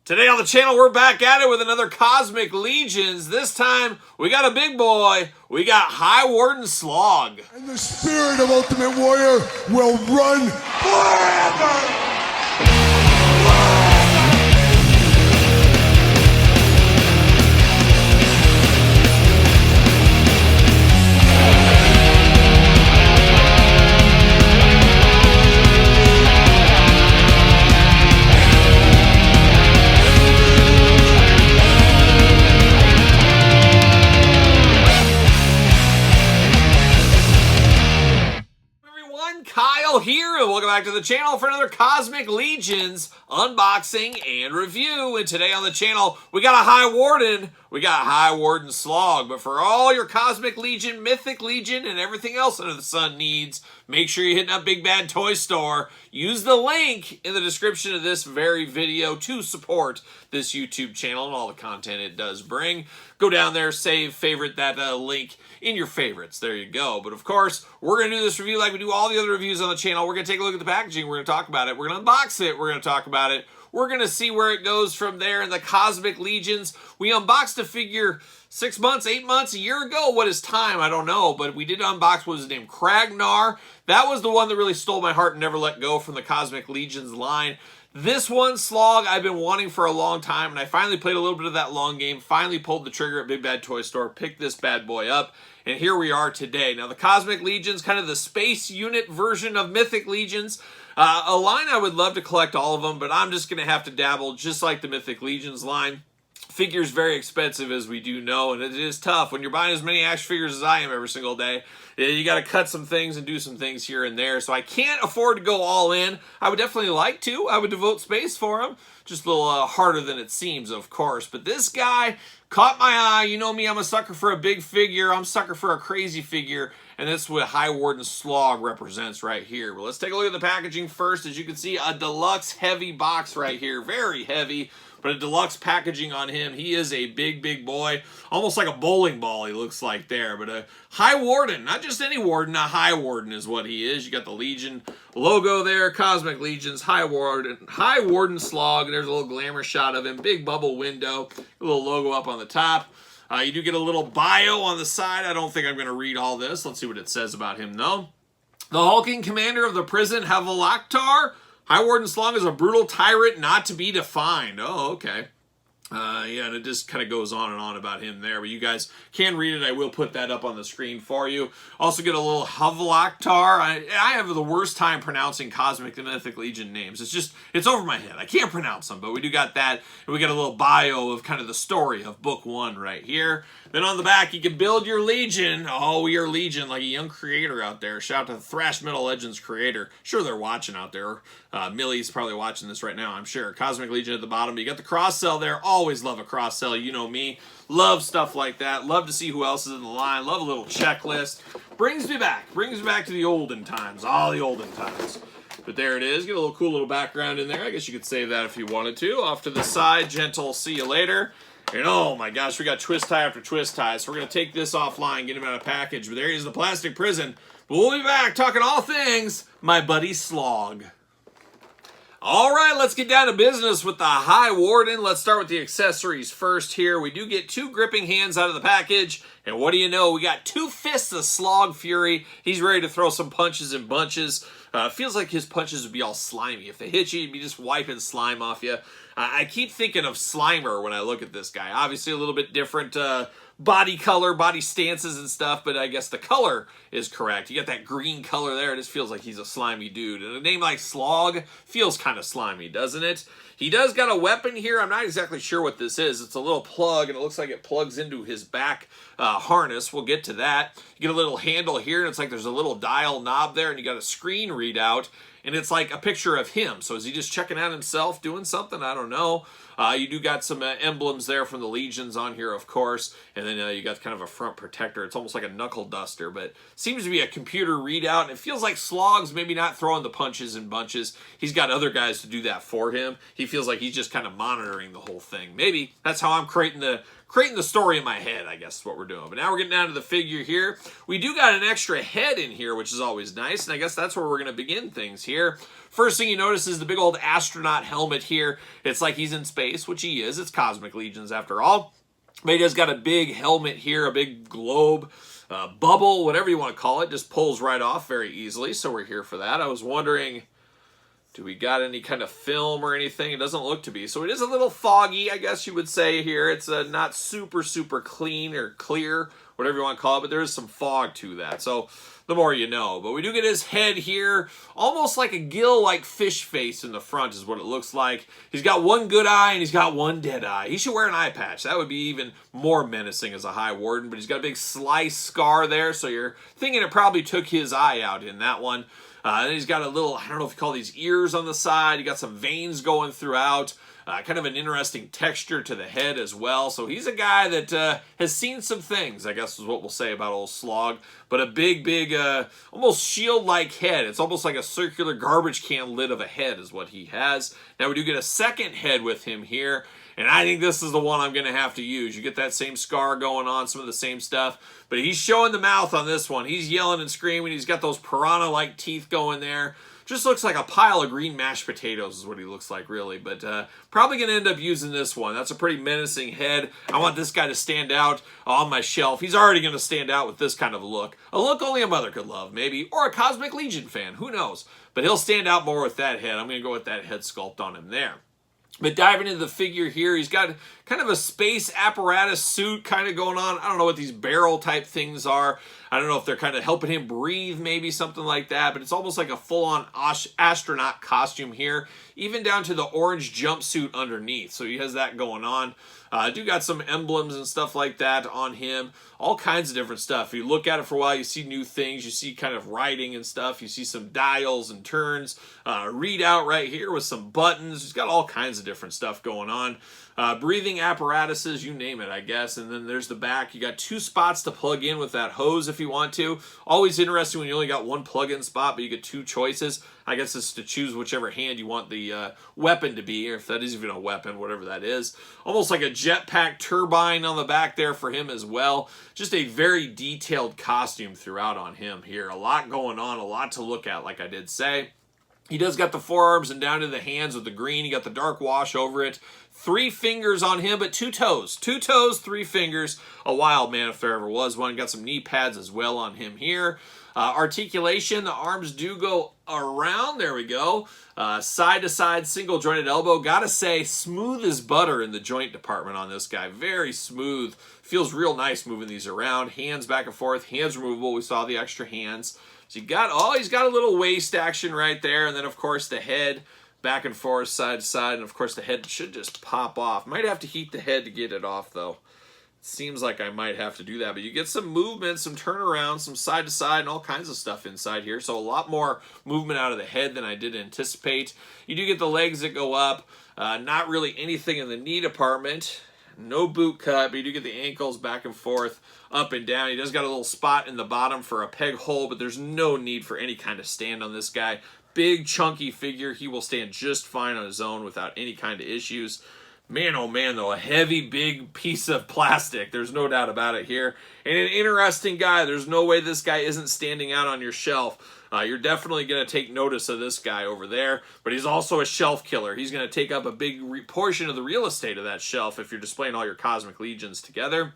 Today on the channel, we're back at it with another Cosmic Legions. This time, we got a big boy. We got Highwarden Slogg. And the spirit of Ultimate Warrior will run forever! Kyle here, and welcome back to the channel for another Cosmic Legions unboxing and review. And today on the channel, we got a Highwarden, we got Highwarden Slogg. But for all your Cosmic Legion, Mythic Legion, and everything else under the sun needs, make sure you're hitting up Big Bad Toy Store. Use the link in the description of this very video to support this YouTube channel and all the content it does bring. Go down there, save, favorite that link in your favorites. There you go. But of course, we're going to do this review like we do all the other reviews on the channel. We're going to take a look at the packaging. We're going to talk about it. We're going to unbox it. We're going to talk about it. We're going to see where it goes from there in the Cosmic Legions. We unboxed a figure 6 months, 8 months, a year ago. What is time? I don't know. But we did unbox, what was his name? Kragnar. That was the one that really stole my heart and never let go from the Cosmic Legions line. This one, Slogg, I've been wanting for a long time, and I finally played a little bit of that long game, finally pulled the trigger at Big Bad Toy Store, picked this bad boy up, and here we are today. Now, the Cosmic Legions, kind of the space unit version of Mythic Legions. A line I would love to collect all of them, but I'm just going to have to dabble just like the Mythic Legions line. Figures very expensive, as we do know, and it is tough. When you're buying as many action figures as I am every single day, you got to cut some things and do some things here and there. So I can't afford to go all in. I would definitely like to. I would devote space for them. Just a little harder than it seems, of course. But this guy caught my eye. You know me, I'm a sucker for a big figure. I'm a sucker for a crazy figure. And that's what Highwarden Slogg represents right here. But let's take a look at the packaging first. As you can see, a deluxe heavy box right here. Very heavy. But a deluxe packaging on him. He is a big, big boy. Almost like a bowling ball he looks like there. But a Highwarden. Not just any warden. A Highwarden is what he is. You got the Legion logo there. Cosmic Legions. Highwarden Slogg. There's a little glamour shot of him. Big bubble window. A little logo up on the top. You do get a little bio on the side. I don't think I'm going to read all this. Let's see what it says about him, though. The hulking commander of the prison, Havalaktar. Highwarden Slogg is a brutal tyrant not to be defined. Oh, okay. Yeah, and it just kind of goes on and on about him there. But you guys can read it. I will put that up on the screen for you. Also get a little Havalaktar. I have the worst time pronouncing Cosmic and Mythic Legion names. It's over my head. I can't pronounce them, but we do got that. And we got a little bio of kind of the story of book 1 right here. Then on the back, you can build your Legion. Oh, your Legion, like a young creator out there. Shout out to the Thrash Metal Legends creator. Sure, they're watching out there. Millie's probably watching this right now, I'm sure. Cosmic Legion at the bottom. You got the cross-sell there. Always love a cross-sell. You know me. Love stuff like that. Love to see who else is in the line. Love a little checklist. Brings me back. Brings me back to the olden times. All the olden times. But there it is. Get a little cool little background in there. I guess you could save that if you wanted to. Off to the side. Gentle. See you later. And oh my gosh, we got twist tie after twist tie. So we're going to take this offline, get him out of package. But there he is, the plastic prison. But we'll be back talking all things my buddy Slogg. All right, let's get down to business with the Highwarden. Let's start with the accessories first here. We do get 2 gripping hands out of the package. And what do you know? We got 2 fists of Slogg Fury. He's ready to throw some punches in bunches. Feels like his punches would be all slimy. If they hit you, you'd be just wiping slime off you. I keep thinking of Slimer when I look at this guy. Obviously a little bit different body color, body stances and stuff, but I guess the color is correct. You got that green color there. It just feels like he's a slimy dude. And a name like Slogg feels kind of slimy, doesn't it? He does got a weapon here. I'm not exactly sure what this is. It's a little plug, and it looks like it plugs into his back harness. We'll get to that. You get a little handle here, and it's like there's a little dial knob there, and you got a screen readout. And it's like a picture of him. So is he just checking out himself, doing something? I don't know. You do got some emblems there from the Legions on here, of course. And then you got kind of a front protector. It's almost like a knuckle duster, but seems to be a computer readout. And it feels like Slogg's maybe not throwing the punches in bunches. He's got other guys to do that for him. He feels like he's just kind of monitoring the whole thing. Maybe that's how I'm creating the creating the story in my head, I guess is what we're doing. But now we're getting down to the figure here. We do got an extra head in here, which is always nice, and I guess that's where we're going to begin things here. First thing you notice is the big old astronaut helmet here. It's like he's in space, which he is. It's Cosmic Legions after all. But he just got a big helmet here, a big globe, bubble, whatever you want to call it. Just pulls right off very easily, so we're here for that. I was wondering, do we got any kind of film or anything? It doesn't look to be. So it is a little foggy, I guess you would say here. It's not super, super clean or clear, whatever you want to call it, but there is some fog to that. So the more you know. But we do get his head here, almost like a gill-like fish face in the front is what it looks like. He's got one good eye and he's got one dead eye. He should wear an eye patch. That would be even more menacing as a Highwarden, but he's got a big slice scar there, so you're thinking it probably took his eye out in that one. Then he's got a little, I don't know if you call these ears on the side. He got some veins going throughout. Kind of an interesting texture to the head as well. So he's a guy that has seen some things, I guess is what we'll say about old Slogg. But a big, big, almost shield-like head. It's almost like a circular garbage can lid of a head is what he has. Now we do get a second head with him here. And I think this is the one I'm going to have to use. You get that same scar going on, some of the same stuff. But he's showing the mouth on this one. He's yelling and screaming. He's got those piranha-like teeth going there. Just looks like a pile of green mashed potatoes is what he looks like, really. But probably going to end up using this one. That's a pretty menacing head. I want this guy to stand out on my shelf. He's already going to stand out with this kind of look. A look only a mother could love, maybe. Or a Cosmic Legion fan. Who knows? But he'll stand out more with that head. I'm going to go with that head sculpt on him there. But diving into the figure here, he's got kind of a space apparatus suit kind of going on. I don't know what these barrel type things are. I don't know if they're kind of helping him breathe, maybe something like that. But it's almost like a full-on astronaut costume here, even down to the orange jumpsuit underneath. So he has that going on. Do got some emblems and stuff like that on him. All kinds of different stuff. If you look at it for a while, you see new things. You see kind of writing and stuff. You see some dials and turns. Readout right here with some buttons. He's got all kinds of different stuff going on. Breathing apparatuses, you name it, I guess. And then there's the back. You got 2 spots to plug in with that hose if you want to. Always interesting when you only got 1 plug-in spot, but you get 2 choices. I guess it's to choose whichever hand you want the weapon to be, or if that is even a weapon, whatever that is. Almost like a jetpack turbine on the back there for him as well. Just a very detailed costume throughout on him here. A lot going on, a lot to look at, like I did say. He does got the forearms and down to the hands with the green. He got the dark wash over it. 3 fingers on him, but 2 toes. 2 toes, 3 fingers. A wild man if there ever was one. Got some knee pads as well on him here. Articulation, the arms do go around. There we go. Side to side, single jointed elbow. Gotta say, smooth as butter in the joint department on this guy. Very smooth. Feels real nice moving these around. Hands back and forth. Hands removable. We saw the extra hands. So you got, oh, he's got a little waist action right there. And then, of course, the head back and forth, side to side. And, of course, the head should just pop off. Might have to heat the head to get it off, though. Seems like I might have to do that. But you get some movement, some turnaround, some side to side, and all kinds of stuff inside here. So a lot more movement out of the head than I did anticipate. You do get the legs that go up. Not really anything in the knee department. No boot cut, but you do get the ankles back and forth, up and down. He does got a little spot in the bottom for a peg hole, but there's no need for any kind of stand on this guy. Big, chunky figure. He will stand just fine on his own without any kind of issues. Man, oh man, though, a heavy, big piece of plastic. There's no doubt about it here. And an interesting guy. There's no way this guy isn't standing out on your shelf. You're definitely going to take notice of this guy over there, but he's also a shelf killer. He's going to take up a big portion of the real estate of that shelf if you're displaying all your Cosmic Legions together.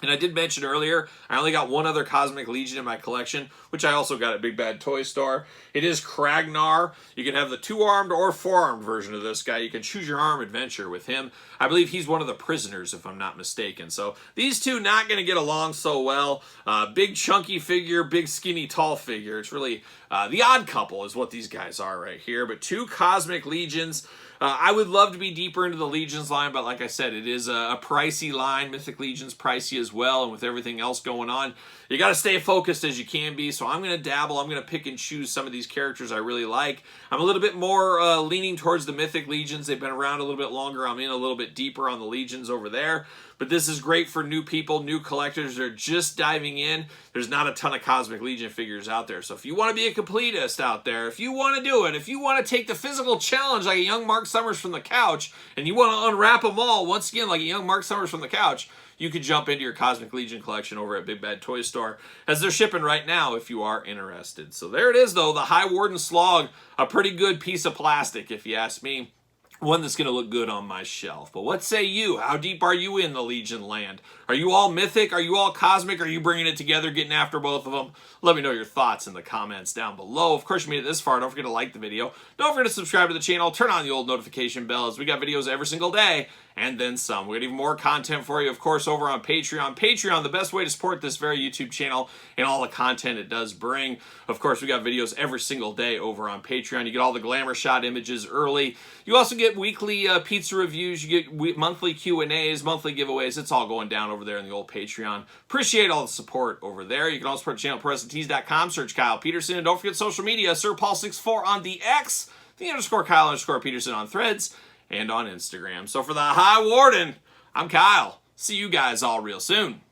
And I did mention earlier, I only got 1 other Cosmic Legion in my collection, which I also got at Big Bad Toy Store. It is Kragnar. You can have the 2-armed or 4-armed version of this guy. You can choose your arm adventure with him. I believe he's one of the prisoners, if I'm not mistaken. So these two not going to get along so well. Big chunky figure, big skinny tall figure. It's really the odd couple is what these guys are right here. But 2 Cosmic Legions. I would love to be deeper into the Legions line, but like I said, it is a pricey line. Mythic Legion's pricey as well, and with everything else going on, you got to stay focused as you can be. So I'm going to dabble. I'm going to pick and choose some of these characters I really like. I'm a little bit more leaning towards the Mythic Legions. They've been around a little bit longer. I'm in a little bit deeper on the Legions over there. But this is great for new people, new collectors. They're just diving in. There's not a ton of Cosmic Legion figures out there. So if you want to be a completist out there, if you want to do it, if you want to take the physical challenge like a young Mark Summers from the couch and you want to unwrap them all, once again, like a young Mark Summers from the couch, you could jump into your Cosmic Legion collection over at Big Bad Toy Store, as they're shipping right now if you are interested. So there it is, though, the Highwarden Slogg, a pretty good piece of plastic, if you ask me. One that's going to look good on my shelf. But what say you? How deep are you in the Legion land? Are you all mythic? Are you all cosmic? Are you bringing it together, getting after both of them? Let me know your thoughts in the comments down below. Of course, you made it this far. Don't forget to like the video. Don't forget to subscribe to the channel. Turn on the old notification bells. We got videos every single day and then some. We got even more content for you, of course, over on Patreon. Patreon, the best way to support this very YouTube channel and all the content it does bring. Of course, we got videos every single day over on Patreon. You get all the glamour shot images early. You also get weekly pizza reviews. You get monthly Q&As, monthly giveaways. It's all going down over there in the old Patreon. Appreciate all the support over there. You can also support the channel at PetersonTees.com. Search Kyle Peterson. And don't forget social media, SirPaul64 on the X, _Kyle_Peterson on Threads, and on Instagram. So for the Highwarden, I'm Kyle. See you guys all real soon.